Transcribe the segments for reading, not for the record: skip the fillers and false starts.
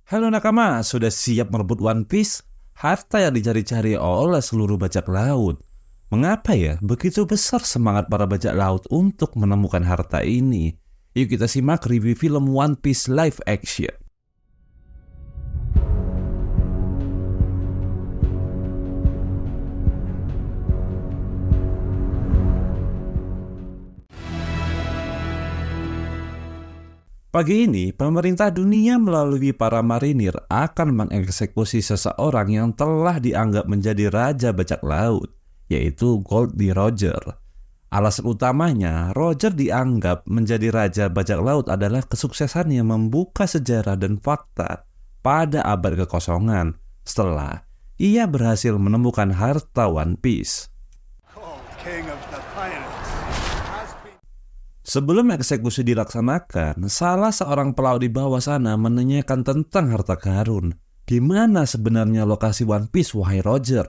Halo nakama, sudah siap merebut One Piece? Harta yang dicari-cari oleh seluruh bajak laut. Mengapa ya begitu besar semangat para bajak laut untuk menemukan harta ini? Yuk kita simak review film One Piece live action. Pagi ini, pemerintah dunia melalui para marinir akan mengeksekusi seseorang yang telah dianggap menjadi raja bajak laut, yaitu Goldie Roger. Alasan utamanya, Roger dianggap menjadi raja bajak laut adalah kesuksesannya membuka sejarah dan fakta pada abad kekosongan setelah ia berhasil menemukan harta One Piece. Sebelum eksekusi dilaksanakan, salah seorang pelaut di bawah sana menanyakan tentang harta karun. Di mana sebenarnya lokasi One Piece, wahai Roger?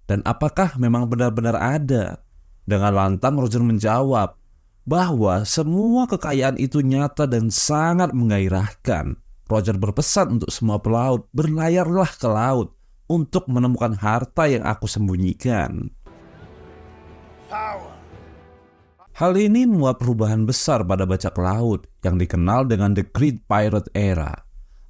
Dan apakah memang benar-benar ada? Dengan lantang Roger menjawab bahwa semua kekayaan itu nyata dan sangat menggairahkan. Roger berpesan untuk semua pelaut, berlayarlah ke laut untuk menemukan harta yang aku sembunyikan. Hal ini membuat perubahan besar pada bajak laut yang dikenal dengan The Great Pirate Era.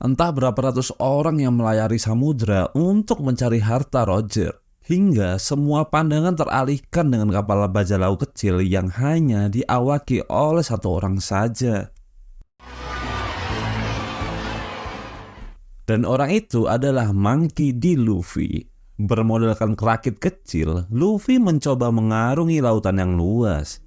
Entah berapa ratus orang yang melayari samudera untuk mencari harta Roger, hingga semua pandangan teralihkan dengan kapal bajak laut kecil yang hanya diawaki oleh satu orang saja. Dan orang itu adalah Monkey D. Luffy. Bermodalkan kerakit kecil, Luffy mencoba mengarungi lautan yang luas.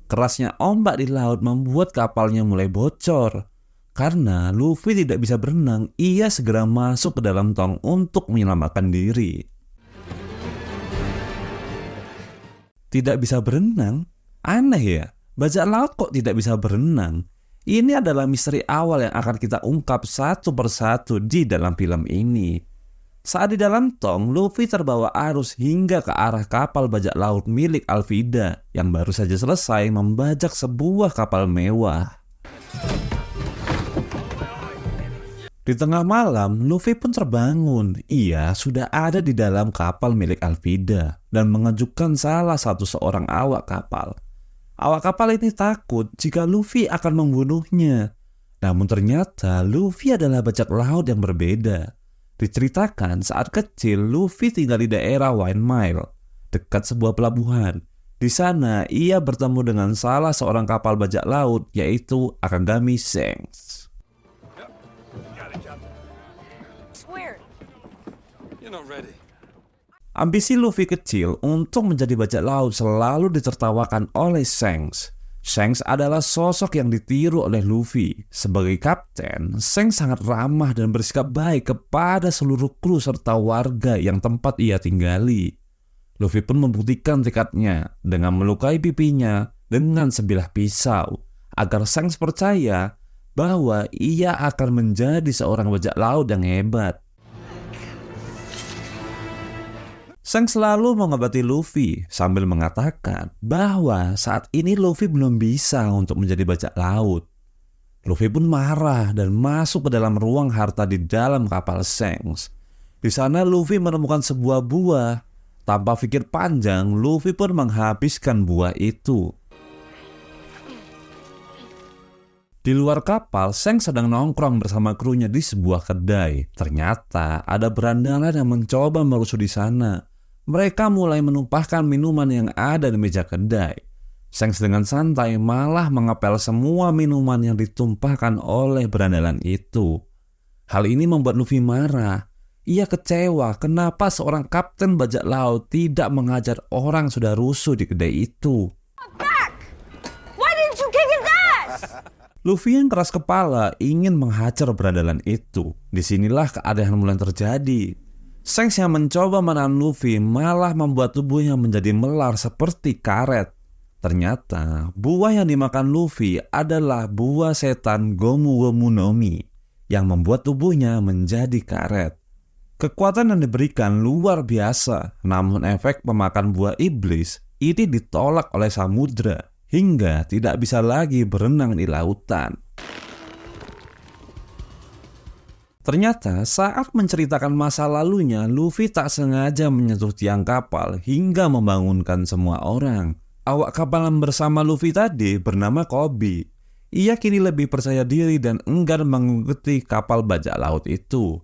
Kerasnya ombak di laut membuat kapalnya mulai bocor. Karena Luffy tidak bisa berenang, ia segera masuk ke dalam tong untuk menyelamatkan diri. Tidak bisa berenang? Aneh ya, bajak laut kok tidak bisa berenang? Ini adalah misteri awal yang akan kita ungkap satu persatu di dalam film ini. Saat di dalam tong, Luffy terbawa arus hingga ke arah kapal bajak laut milik Alvida yang baru saja selesai membajak sebuah kapal mewah. Di tengah malam, Luffy pun terbangun. Ia sudah ada di dalam kapal milik Alvida dan mengejutkan salah satu seorang awak kapal. Awak kapal ini takut jika Luffy akan membunuhnya. Namun ternyata Luffy adalah bajak laut yang berbeda. Diceritakan saat kecil Luffy tinggal di daerah Wine Mile, dekat sebuah pelabuhan. Di sana ia bertemu dengan salah seorang kapal bajak laut, yaitu Akagami Shanks. Ambisi Luffy kecil untuk menjadi bajak laut selalu ditertawakan oleh Shanks. Shanks adalah sosok yang ditiru oleh Luffy. Sebagai kapten, Shanks sangat ramah dan bersikap baik kepada seluruh kru serta warga yang tempat ia tinggali. Luffy pun membuktikan tekadnya dengan melukai pipinya dengan sebilah pisau agar Shanks percaya bahwa ia akan menjadi seorang bajak laut yang hebat. Shanks selalu mengobati Luffy sambil mengatakan bahwa saat ini Luffy belum bisa untuk menjadi bajak laut. Luffy pun marah dan masuk ke dalam ruang harta di dalam kapal Shanks. Di sana Luffy menemukan sebuah buah. Tanpa pikir panjang, Luffy pun menghabiskan buah itu. Di luar kapal, Shanks sedang nongkrong bersama krunya di sebuah kedai. Ternyata ada berandalan yang mencoba merusuh di sana. Mereka mulai menumpahkan minuman yang ada di meja kedai. Shanks dengan santai malah mengepel semua minuman yang ditumpahkan oleh berandalan itu. Hal ini membuat Luffy marah. Ia kecewa kenapa seorang kapten bajak laut tidak mengajar orang sudah rusuh di kedai itu. Luffy yang keras kepala ingin menghajar berandalan itu. Disinilah keadaan mulai terjadi. Shanks yang mencoba menahan Luffy malah membuat tubuhnya menjadi melar seperti karet. Ternyata buah yang dimakan Luffy adalah buah setan Gomu Gomu no Mi yang membuat tubuhnya menjadi karet. Kekuatan yang diberikan luar biasa, namun efek pemakan buah iblis ini ditolak oleh samudra hingga tidak bisa lagi berenang di lautan. Ternyata saat menceritakan masa lalunya, Luffy tak sengaja menyentuh tiang kapal hingga membangunkan semua orang. Awak kapal yang bersama Luffy tadi bernama Koby. Ia kini lebih percaya diri dan enggan mengikuti kapal bajak laut itu.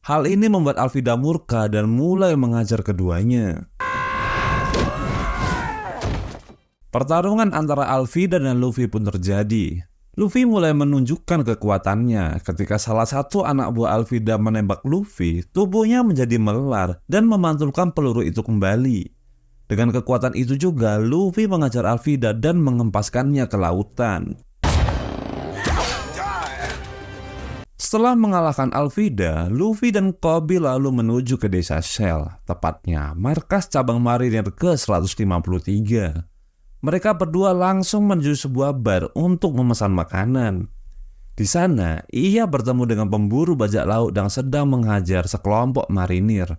Hal ini membuat Alvida murka dan mulai mengajar keduanya. Pertarungan antara Alvida dan Luffy pun terjadi. Luffy mulai menunjukkan kekuatannya. Ketika salah satu anak buah Alvida menembak Luffy, tubuhnya menjadi melar dan memantulkan peluru itu kembali. Dengan kekuatan itu juga, Luffy mengajar Alvida dan mengempaskannya ke lautan. Setelah mengalahkan Alvida, Luffy dan Koby lalu menuju ke desa Shell, tepatnya markas cabang marinir ke-153. Mereka berdua langsung menuju sebuah bar untuk memesan makanan. Di sana, ia bertemu dengan pemburu bajak laut yang sedang menghajar sekelompok marinir.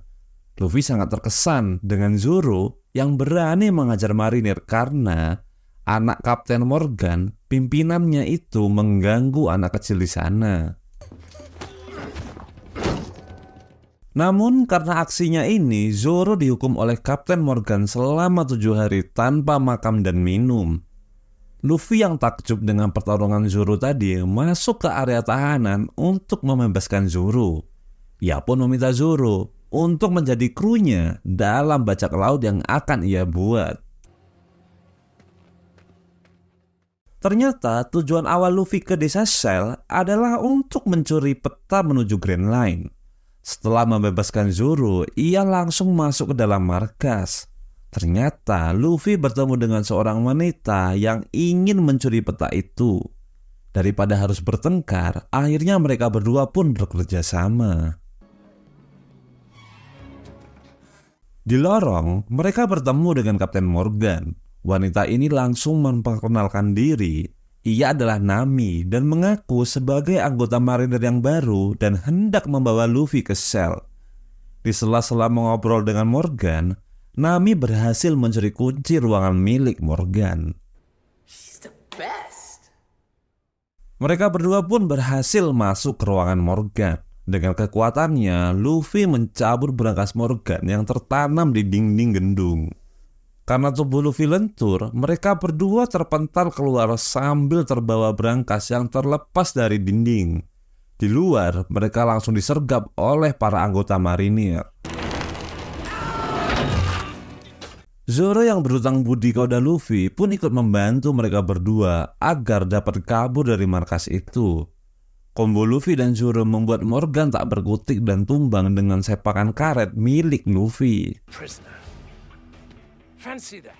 Luffy sangat terkesan dengan Zoro yang berani mengajar marinir karena anak Kapten Morgan, pimpinannya itu mengganggu anak kecil di sana. Namun karena aksinya ini, Zoro dihukum oleh Kapten Morgan selama 7 hari tanpa makan dan minum. Luffy yang takjub dengan pertarungan Zoro tadi masuk ke area tahanan untuk membebaskan Zoro. Ia pun meminta Zoro untuk menjadi krunya dalam bajak laut yang akan ia buat. Ternyata tujuan awal Luffy ke desa Shell adalah untuk mencuri peta menuju Grand Line. Setelah membebaskan Zoro, ia langsung masuk ke dalam markas. Ternyata Luffy bertemu dengan seorang wanita yang ingin mencuri peta itu. Daripada harus bertengkar, akhirnya mereka berdua pun bekerja sama. Di lorong, mereka bertemu dengan Kapten Morgan. Wanita ini langsung memperkenalkan diri. Ia adalah Nami dan mengaku sebagai anggota marinir yang baru dan hendak membawa Luffy ke Shell. Di sela-sela mengobrol dengan Morgan, Nami berhasil mencuri kunci ruangan milik Morgan. She's the best. Mereka berdua pun berhasil masuk ke ruangan Morgan. Dengan kekuatannya, Luffy mencabut brankas Morgan yang tertanam di dinding gendung. Karena tubuh Luffy lentur, mereka berdua terpental keluar sambil terbawa brankas yang terlepas dari dinding. Di luar, mereka langsung disergap oleh para anggota marinir. Zoro yang berhutang budi kepada Luffy pun ikut membantu mereka berdua agar dapat kabur dari markas itu. Kombo Luffy dan Zoro membuat Morgan tak berkutik dan tumbang dengan sepakan karet milik Luffy. Prisoner. Fancy that.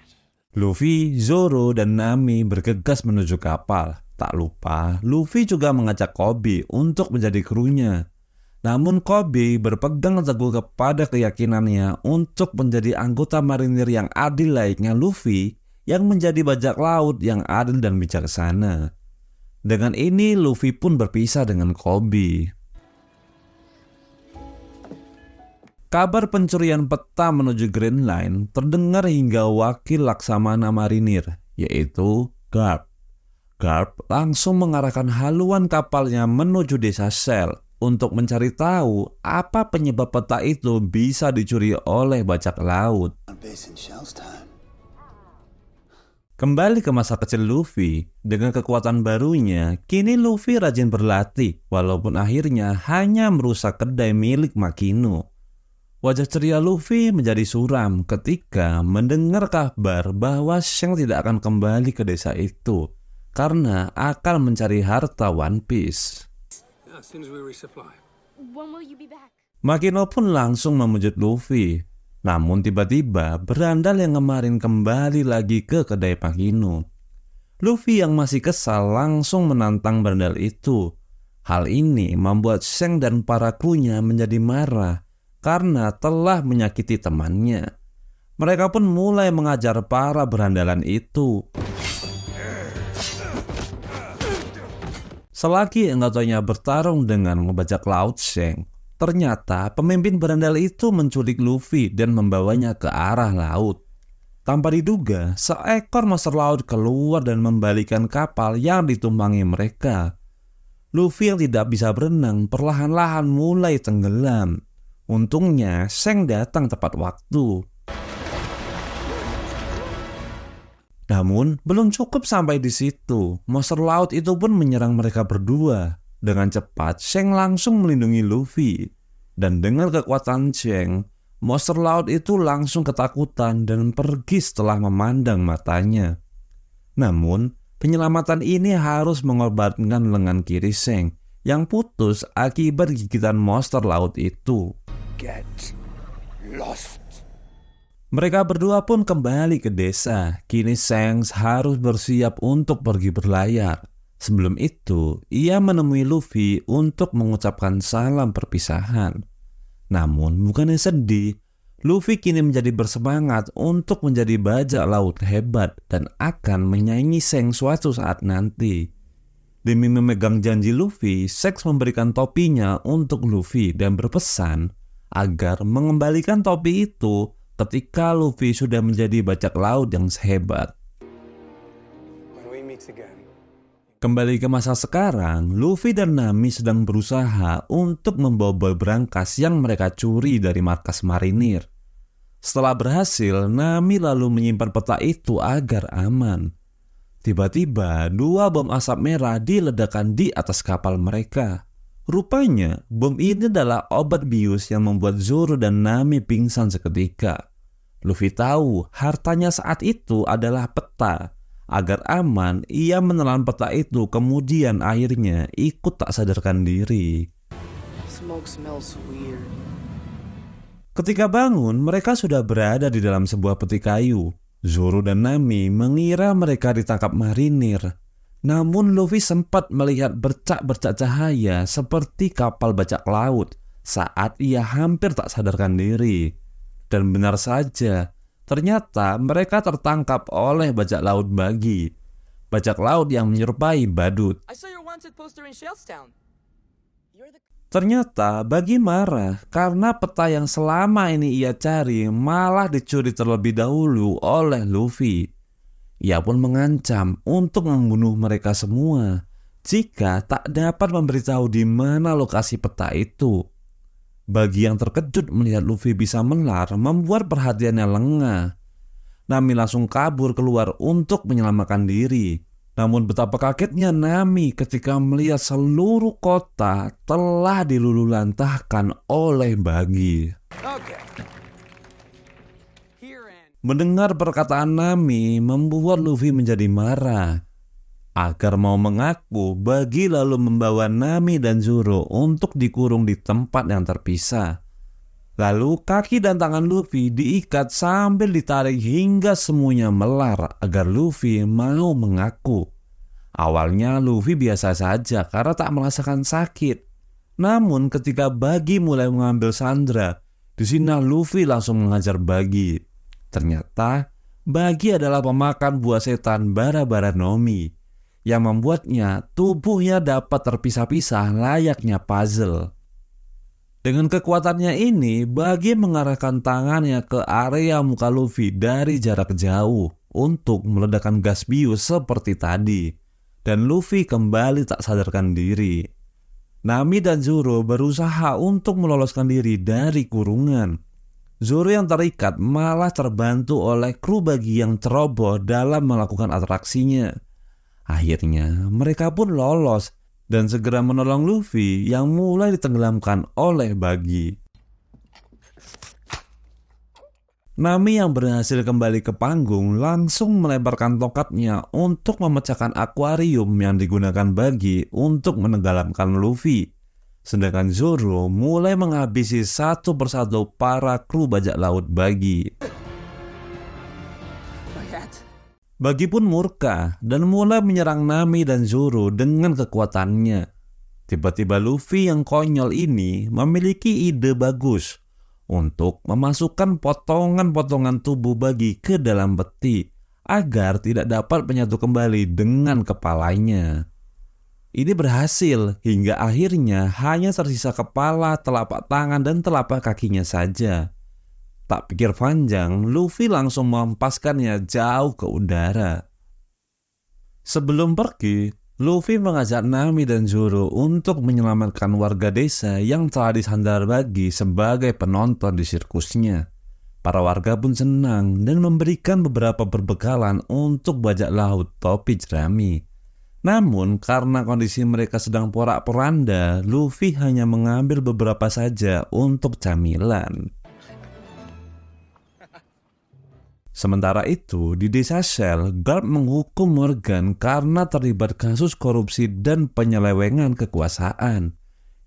Luffy, Zoro, dan Nami bergegas menuju kapal. Tak lupa, Luffy juga mengajak Koby untuk menjadi krunya. Namun Koby berpegang teguh kepada keyakinannya untuk menjadi anggota marinir yang adil layaknya Luffy yang menjadi bajak laut yang adil dan bijaksana. Dengan ini Luffy pun berpisah dengan Koby. Kabar pencurian peta menuju Grand Line terdengar hingga wakil Laksamana Marinir, yaitu Garp. Garp langsung mengarahkan haluan kapalnya menuju desa Shell untuk mencari tahu apa penyebab peta itu bisa dicuri oleh bajak laut. Kembali ke masa kecil Luffy, dengan kekuatan barunya, kini Luffy rajin berlatih walaupun akhirnya hanya merusak kedai milik Makino. Wajah ceria Luffy menjadi suram ketika mendengar kabar bahwa Shanks tidak akan kembali ke desa itu karena akan mencari harta One Piece. Makino pun langsung memujuk Luffy. Namun tiba-tiba berandal yang kemarin kembali lagi ke kedai Makino. Luffy yang masih kesal langsung menantang berandal itu. Hal ini membuat Shanks dan para krunya menjadi marah karena telah menyakiti temannya. Mereka pun mulai mengajar para berandalan itu. Selagi anggotanya bertarung dengan bajak laut Shanks, ternyata pemimpin berandal itu menculik Luffy dan membawanya ke arah laut. Tanpa diduga, seekor monster laut keluar dan membalikan kapal yang ditumpangi mereka. Luffy yang tidak bisa berenang perlahan-lahan mulai tenggelam. Untungnya Shanks datang tepat waktu. Namun belum cukup sampai di situ. Monster laut itu pun menyerang mereka berdua. Dengan cepat Shanks langsung melindungi Luffy. Dan dengan kekuatan Shanks, monster laut itu langsung ketakutan dan pergi setelah memandang matanya. Namun penyelamatan ini harus mengorbankan lengan kiri Shanks yang putus akibat gigitan monster laut itu. Get lost. Mereka berdua pun kembali ke desa. Kini Shanks harus bersiap untuk pergi berlayar. Sebelum itu, ia menemui Luffy untuk mengucapkan salam perpisahan. Namun bukannya sedih, Luffy kini menjadi bersemangat untuk menjadi bajak laut hebat dan akan menyaingi Shanks suatu saat nanti. Demi memegang janji Luffy, Shanks memberikan topinya untuk Luffy dan berpesan agar mengembalikan topi itu ketika Luffy sudah menjadi bajak laut yang sehebat. Kembali ke masa sekarang, Luffy dan Nami sedang berusaha untuk membobol brankas yang mereka curi dari markas marinir. Setelah berhasil, Nami lalu menyimpan peta itu agar aman. Tiba-tiba, 2 bom asap merah diledakkan di atas kapal mereka. Rupanya, bom ini adalah obat bius yang membuat Zoro dan Nami pingsan seketika. Luffy tahu hartanya saat itu adalah peta. Agar aman, ia menelan peta itu kemudian akhirnya ikut tak sadarkan diri. Smoke smells weird. Ketika bangun, mereka sudah berada di dalam sebuah peti kayu. Zoro dan Nami mengira mereka ditangkap marinir. Namun Luffy sempat melihat bercak-bercak cahaya seperti kapal bajak laut saat ia hampir tak sadarkan diri. Dan benar saja, ternyata mereka tertangkap oleh bajak laut Buggy. Bajak laut yang menyerupai badut. I saw your wanted poster in Shellstown. You're the... Ternyata Buggy marah karena peta yang selama ini ia cari malah dicuri terlebih dahulu oleh Luffy. Ia pun mengancam untuk membunuh mereka semua jika tak dapat memberitahu di mana lokasi peta itu. Buggy yang terkejut melihat Luffy bisa melar membuat perhatiannya lengah. Nami langsung kabur keluar untuk menyelamatkan diri. Namun betapa kagetnya Nami ketika melihat seluruh kota telah dilululantahkan oleh Buggy. Okay. Here and... Mendengar perkataan Nami membuat Luffy menjadi marah. Agar mau mengaku, Buggy lalu membawa Nami dan Zoro untuk dikurung di tempat yang terpisah. Lalu kaki dan tangan Luffy diikat sambil ditarik hingga semuanya melar agar Luffy mau mengaku. Awalnya Luffy biasa saja karena tak merasakan sakit. Namun ketika Buggy mulai mengambil Sandra, di sini Luffy langsung mengajar Buggy. Ternyata Buggy adalah pemakan buah setan Bara-Bara Nomi yang membuatnya tubuhnya dapat terpisah-pisah layaknya puzzle. Dengan kekuatannya ini, Buggy mengarahkan tangannya ke area muka Luffy dari jarak jauh untuk meledakkan gas bius seperti tadi. Dan Luffy kembali tak sadarkan diri. Nami dan Zoro berusaha untuk meloloskan diri dari kurungan. Zoro yang terikat malah terbantu oleh kru Buggy yang ceroboh dalam melakukan atraksinya. Akhirnya mereka pun lolos dan segera menolong Luffy yang mulai ditenggelamkan oleh Buggy. Nami yang berhasil kembali ke panggung langsung melemparkan tongkatnya untuk memecahkan akuarium yang digunakan Buggy untuk menenggelamkan Luffy. Sedangkan Zoro mulai menghabisi satu persatu para kru bajak laut Buggy. Buggy pun murka dan mulai menyerang Nami dan Zoro dengan kekuatannya. Tiba-tiba Luffy yang konyol ini memiliki ide bagus untuk memasukkan potongan-potongan tubuh Buggy ke dalam peti agar tidak dapat menyatu kembali dengan kepalanya. Ini berhasil hingga akhirnya hanya tersisa kepala, telapak tangan, dan telapak kakinya saja. Tak pikir panjang, Luffy langsung menghempaskannya jauh ke udara. Sebelum pergi, Luffy mengajak Nami dan Zoro untuk menyelamatkan warga desa yang telah disandar bagi sebagai penonton di sirkusnya. Para warga pun senang dan memberikan beberapa perbekalan untuk bajak laut topi jerami. Namun karena kondisi mereka sedang porak-poranda, Luffy hanya mengambil beberapa saja untuk camilan. Sementara itu, di desa Shell, Garp menghukum Morgan karena terlibat kasus korupsi dan penyelewengan kekuasaan.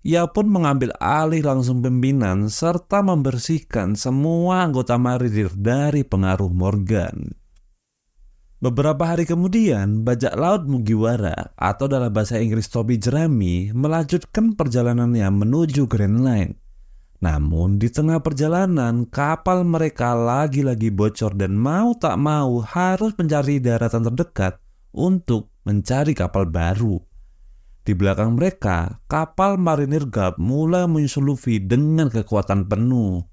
Ia pun mengambil alih langsung pimpinan serta membersihkan semua anggota marinir dari pengaruh Morgan. Beberapa hari kemudian, bajak laut Mugiwara atau dalam bahasa Inggris topi jerami melanjutkan perjalanannya menuju Grand Line. Namun di tengah perjalanan kapal mereka lagi-lagi bocor dan mau tak mau harus mencari daratan terdekat untuk mencari kapal baru. Di belakang mereka, kapal marinir Garp mulai menyusul Luffy dengan kekuatan penuh.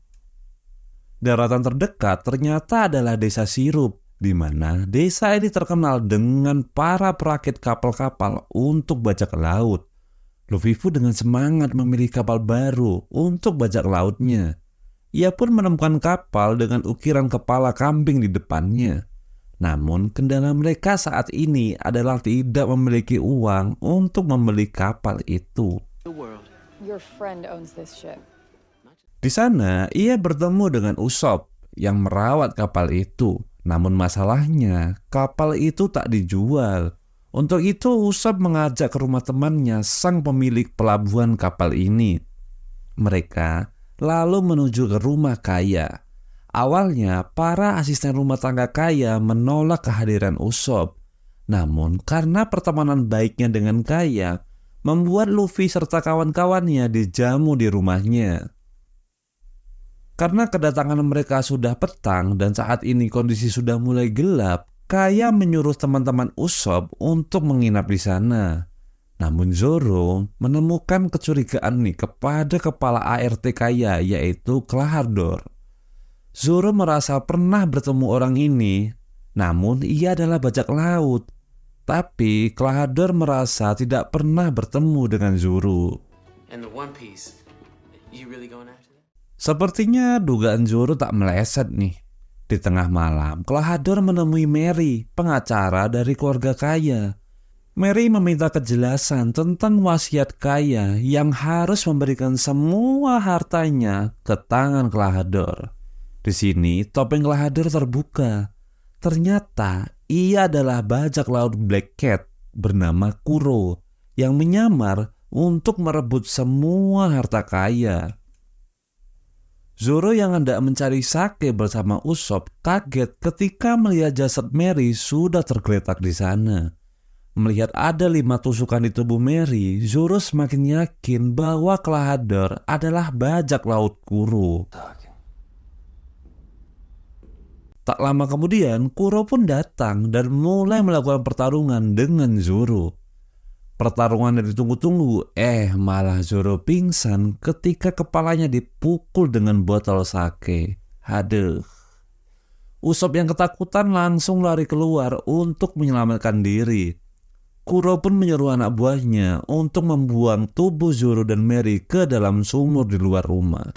Daratan terdekat ternyata adalah desa Sirup, di mana desa ini terkenal dengan para perakit kapal-kapal untuk bajak laut. Luffy pun dengan semangat memilih kapal baru untuk bajak lautnya. Ia pun menemukan kapal dengan ukiran kepala kambing di depannya. Namun kendala mereka saat ini adalah tidak memiliki uang untuk membeli kapal itu. Your friend owns this ship. Di sana ia bertemu dengan Usopp yang merawat kapal itu. Namun masalahnya kapal itu tak dijual. Untuk itu Usopp mengajak ke rumah temannya sang pemilik pelabuhan kapal ini. Mereka lalu menuju ke rumah Kaya. Awalnya para asisten rumah tangga Kaya menolak kehadiran Usopp. Namun karena pertemanan baiknya dengan Kaya membuat Luffy serta kawan-kawannya dijamu di rumahnya. Karena kedatangan mereka sudah petang dan saat ini kondisi sudah mulai gelap, Kaya menyuruh teman-teman Usopp untuk menginap di sana. Namun Zoro menemukan kecurigaan kepada kepala ART Kaya, yaitu Klahadore. Zoro merasa pernah bertemu orang ini, namun ia adalah bajak laut. Tapi Klahadore merasa tidak pernah bertemu dengan Zoro. And the One Piece, you really going after that? Sepertinya dugaan Zoro tak meleset nih. Di tengah malam, Klahadore menemui Mary, pengacara dari keluarga Kaya. Mary meminta kejelasan tentang wasiat Kaya yang harus memberikan semua hartanya ke tangan Klahadore. Di sini, topeng Klahadore terbuka. Ternyata ia adalah bajak laut Black Cat bernama Kuro yang menyamar untuk merebut semua harta Kaya. Zoro yang hendak mencari sake bersama Usopp kaget ketika melihat jasad Mary sudah tergeletak di sana. Melihat ada 5 tusukan di tubuh Mary, Zoro semakin yakin bahwa Klahadore adalah bajak laut Kuro. Tak lama kemudian, Kuro pun datang dan mulai melakukan pertarungan dengan Zoro. Pertarungan yang ditunggu-tunggu, malah Zoro pingsan ketika kepalanya dipukul dengan botol sake. Aduh. Usopp yang ketakutan langsung lari keluar untuk menyelamatkan diri. Kuro pun menyuruh anak buahnya untuk membuang tubuh Zoro dan Mary ke dalam sumur di luar rumah.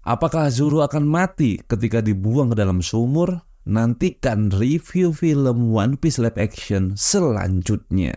Apakah Zoro akan mati ketika dibuang ke dalam sumur? Nantikan review film One Piece live action selanjutnya.